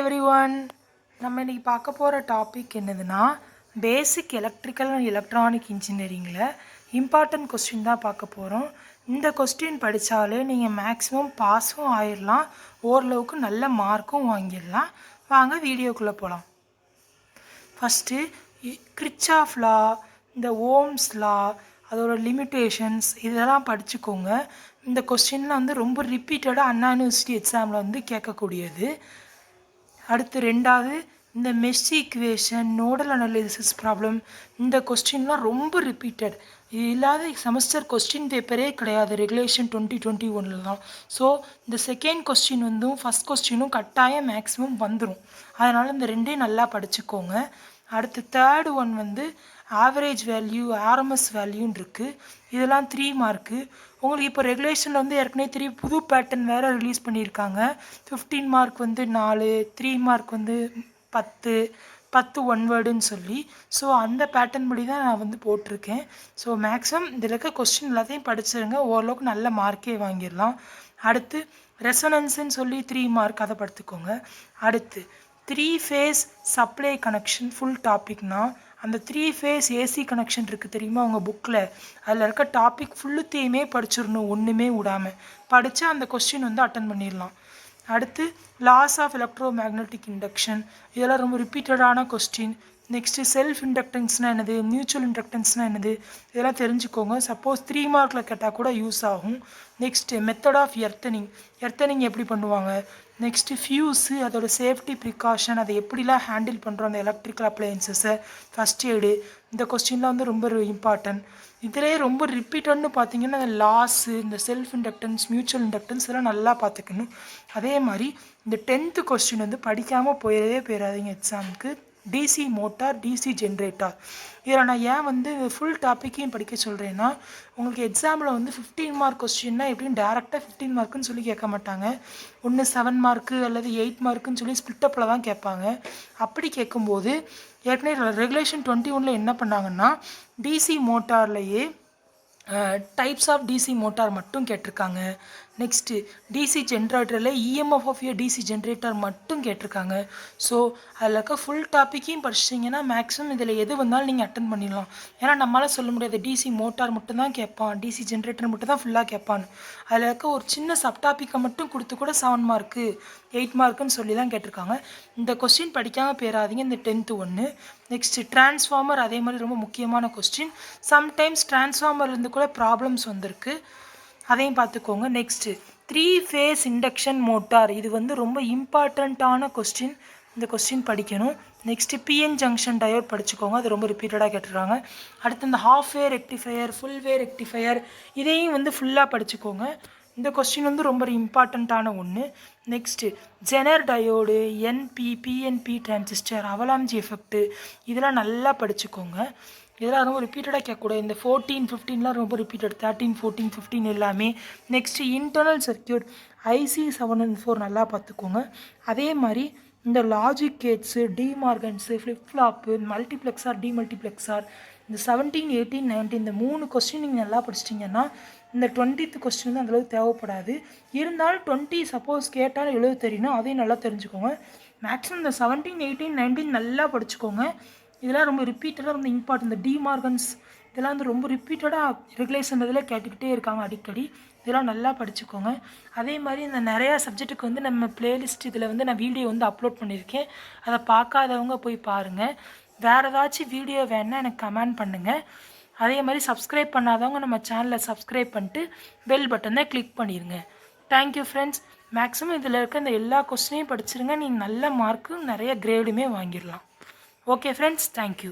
everyone. நம்ம இன்னைக்கு பார்க்க போற டாபிக் என்னதுன்னா பேசிக் எலக்ட்ரிக்கல் அண்ட் எலக்ட்ரானிக் இன்ஜினியரிங்ல இம்பார்ட்டன்ட் क्वेश्चन தான் பார்க்க போறோம். இந்த क्वेश्चन படிச்சாலே நீங்க மேக்ஸिमम பாஸும் ஆயிரலாம், ஓரளவுக்கு நல்ல மார்க்கும் வாங்கிடலாம். வாங்க வீடியோக்குள்ள போலாம். ஃபர்ஸ்ட் கிர்ச்சாஃப் லா, இந்த ஓம்ஸ் லா, அதோட லிமிட்டேஷன்ஸ் இதெல்லாம் படிச்சுக்கோங்க. இந்த क्वेश्चनல வந்து ரொம்ப ரிப்பீட்டடா அண்ணா யூனிவர்சிட்டி எக்ஸாம்ல வந்து கேட்கக்கூடியது. அடுத்து ரெண்டாவது இந்த mesh equation, nodal analysis problem, இந்த क्वेश्चनலாம் ரொம்ப ரிப்பீட்டட். இது இல்லாத செமஸ்டர் क्वेश्चन பேப்பரே கிடையாது ரெகுலேஷன் 2021ல தான். ஸோ இந்த செகண்ட் क्वेश्चन வந்து ஃபர்ஸ்ட் क्वेश्चனும் கட்டாயம் மேக்ஸிமம் வந்துடும். அதனால் இந்த ரெண்டையும் நல்லா படிச்சுக்கோங்க. அடுத்து தேர்ட் ஒன் வந்து ஆவரேஜ் வேல்யூ, ஆர்எம்எஸ் வேல்யூன்னு இருக்குது. இதெல்லாம் 3 மார்க்கு. உங்களுக்கு இப்போ ரெகுலேஷனில் வந்து ஏற்கனவே 3 புது பேட்டர்ன் வேறு ரிலீஸ் பண்ணியிருக்காங்க. 15 மார்க் வந்து 4, 3 மார்க் வந்து 10 ஒன் வேர்டுன்னு சொல்லி. ஸோ அந்த பேட்டர்ன் படி தான் நான் வந்து போட்டிருக்கேன். ஸோ மேக்ஸிமம் இதில் இருக்க கொஸ்டின் எல்லாத்தையும் படிச்சிருங்க, ஓரளவுக்கு நல்ல மார்க்கே வாங்கிடலாம். அடுத்து ரெசனன்ஸுன்னு சொல்லி 3 மார்க், அதை படுத்துக்கோங்க. அடுத்து 3 ஃபேஸ் சப்ளை கனெக்ஷன் ஃபுல் டாபிக்னா அந்த 3 ஃபேஸ் ஏசி கனெக்ஷன் இருக்குது தெரியுமா உங்கள் புக்கில், அதில் இருக்க டாபிக் ஃபுல்லுத்தையுமே படிச்சிடணும், ஒன்றுமே விடாமல் படித்தா அந்த கொஸ்டின் வந்து அட்டன் பண்ணிடலாம். அடுத்து law of electromagnetic induction, இதெல்லாம் ரொம்ப ரிப்பீட்டடான கொஸ்டின். நெக்ஸ்ட்டு செல்ஃப் இண்டக்டன்ஸ்னால் என்னது, மியூச்சுவல் இண்டக்டன்ஸ்னால் என்னது, இதெல்லாம் தெரிஞ்சுக்கோங்க. சப்போஸ் 3 மார்க்கில் கேட்டால் கூட யூஸ் ஆகும். நெக்ஸ்ட்டு மெத்தட் ஆஃப் எர்த்தனிங் எப்படி பண்ணுவாங்க. நெக்ஸ்ட்டு ஃபியூஸு, அதோட சேஃப்டி ப்ரிகாஷன், அதை எப்படிலாம் ஹேண்டில் பண்ணுறோம் அந்த எலக்ட்ரிக்கல் அப்ளையன்சஸை, ஃபஸ்ட் எய்டு, இந்த கொஸ்டின்லாம் வந்து ரொம்ப இம்பார்ட்டன்ட். இதிலே ரொம்ப ரிப்பீட்டட்னு பார்த்தீங்கன்னா அந்த லாஸு, இந்த செல்ஃப் இண்டக்டன்ஸ், மியூச்சுவல் இண்டக்டன்ஸ் இதெல்லாம் நல்லா பார்த்துக்கணும். அதே மாதிரி இந்த 10th கொஸ்டின் வந்து படிக்காமல் போயிடாதீங்க எக்ஸாமுக்கு. டிசி மோட்டார், டிசி ஜென்ரேட்டர், இதில் நான் ஏன் வந்து ஃபுல் டாப்பிக்கையும் படிக்க சொல்கிறேன்னா, உங்களுக்கு எக்ஸாமில் வந்து 15 மார்க் கொஸ்டின்னா எப்படின்னு டேரெக்டாக 15 மார்க்குன்னு சொல்லி கேட்க மாட்டாங்க. ஒன்று 7 மார்க்கு அல்லது 8 மார்க்குன்னு சொல்லி ஸ்பிட்டப்பில் தான் கேட்பாங்க. அப்படி கேட்கும்போது ஏற்கனவே ரெகுலேஷன் 21ல் என்ன பண்ணாங்கன்னா டிசி மோட்டார்லேயே டைப்ஸ் ஆஃப் டிசி மோட்டார் மட்டும் கேட்டிருக்காங்க. நெக்ஸ்ட்டு டிசி ஜென்ரேட்டரில் EMF of a DC generator மட்டும் கேட்டிருக்காங்க. ஸோ அதில் இருக்க ஃபுல் டாப்பிக்கையும் படிச்சிட்டிங்கன்னா மேக்ஸிமம் இதில் எது வந்தாலும் நீங்கள் அட்டன் பண்ணிடலாம். ஏன்னா நம்மளால் சொல்ல முடியாது டிசி மோட்டார் மட்டும் தான் கேட்பான், டிசி ஜென்ரேட்டர் மட்டும் தான் ஃபுல்லாக கேட்பான்னு. அதில் இருக்க ஒரு சின்ன சப் டாப்பிக்கை மட்டும் கொடுத்து கூட 7 மார்க்கு 8 மார்க்குன்னு சொல்லி தான் கேட்டிருக்காங்க. இந்த கொஸ்டின் படிக்காமல் போயிடாதீங்க. இந்த 10th ஒன்று. நெக்ஸ்ட்டு டிரான்ஸ்ஃபார்மர், அதே மாதிரி ரொம்ப முக்கியமான கொஸ்டின். சம்டைம்ஸ் டிரான்ஸ்ஃபார்மர்லேருந்து கூட ப்ராப்ளம்ஸ் வந்திருக்கு, அதையும் பார்த்துக்கோங்க. நெக்ஸ்ட்டு 3 ஃபேஸ் இண்டக்ஷன் மோட்டார், இது வந்து ரொம்ப இம்பார்ட்டண்ட்டான கொஸ்டின், இந்த கொஸ்டின் படிக்கணும். நெக்ஸ்ட்டு பிஎன் ஜங்ஷன் டயோட் படிச்சுக்கோங்க, அது ரொம்ப ரிப்பீட்டடாக கேட்டுருக்காங்க. அடுத்து இந்த ஹாஃப் வே ரெக்டிஃபையர், ஃபுல் வே ரெக்டிஃபையர், இதையும் வந்து ஃபுல்லாக படிச்சுக்கோங்க. இந்த கொஸ்டின் வந்து ரொம்ப இம்பார்ட்டண்ட்டான ஒன்று. Next zener diode, NP, PNP transistor, avalanche effect, இதெல்லாம் நல்லா படிச்சுக்கோங்க. இதெல்லாம் ரொம்ப ரிப்பீட்டடாக கேட்கக்கூடாது. இந்த 14, 15லாம் ரொம்ப ரிப்பீட்டட், 13, 14, 15 எல்லாமே. நெக்ஸ்ட்டு இன்டர்னல் சர்க்கியூட் ஐசி 714 நல்லா பார்த்துக்கோங்க. அதே மாதிரி இந்த லாஜிக் கேட்ஸு, டிமார்கன்ஸு, ஃப்ளிப் ஃப்ளாப்பு, மல்டிப்ளெக்ஸார், டிமல்டிப்ளெக்ஸார், இந்த 17, 18, 19 இந்த 3 கொஸ்டின் நீங்கள் நல்லா படிச்சிட்டிங்கன்னா இந்த 20th கொஸ்டின் வந்து அந்தளவுக்கு தேவைப்படாது. இருந்தாலும் 20 சப்போஸ் கேட்டாலும் எழுத தெரியணும், அதையும் நல்லா தெரிஞ்சுக்கோங்க. மேக்ஸிமம் இந்த 17, 18, 19 நல்லா படிச்சுக்கோங்க. இதெல்லாம் ரொம்ப ரிப்பீட்டடாக ரொம்ப இம்பார்ட்டன்ட். இந்த டிமார்கன்ஸ் இதெல்லாம் வந்து ரொம்ப ரிப்பீட்டடாக ரெகுலேஷன் இதில் கேட்டுக்கிட்டே இருக்காங்க அடிக்கடி, இதெல்லாம் நல்லா படிச்சுக்கோங்க. அதே மாதிரி இந்த நிறையா சப்ஜெக்ட்டுக்கு வந்து நம்ம பிளேலிஸ்ட் இதில் வந்து நான் வீடியோ வந்து அப்லோட் பண்ணியிருக்கேன், அதை பார்க்காதவங்க போய் பாருங்கள். வேறு ஏதாச்சும் வீடியோ வேணுன்னா எனக்கு கமெண்ட் பண்ணுங்கள். அதே மாதிரி சப்ஸ்கிரைப் பண்ணாதவங்க நம்ம சேனலை சப்ஸ்கிரைப் பண்ணிட்டு பெல் பட்டனை கிளிக் பண்ணிடுங்க. Thank you friends. மேக்ஸிமம் இதில் இருக்க இந்த எல்லா கொஸ்டினையும் படிச்சிருங்க, நீங்கள் நல்ல மார்க்கு நிறைய கிரேடுமே வாங்கிடலாம். Okay friends, thank you.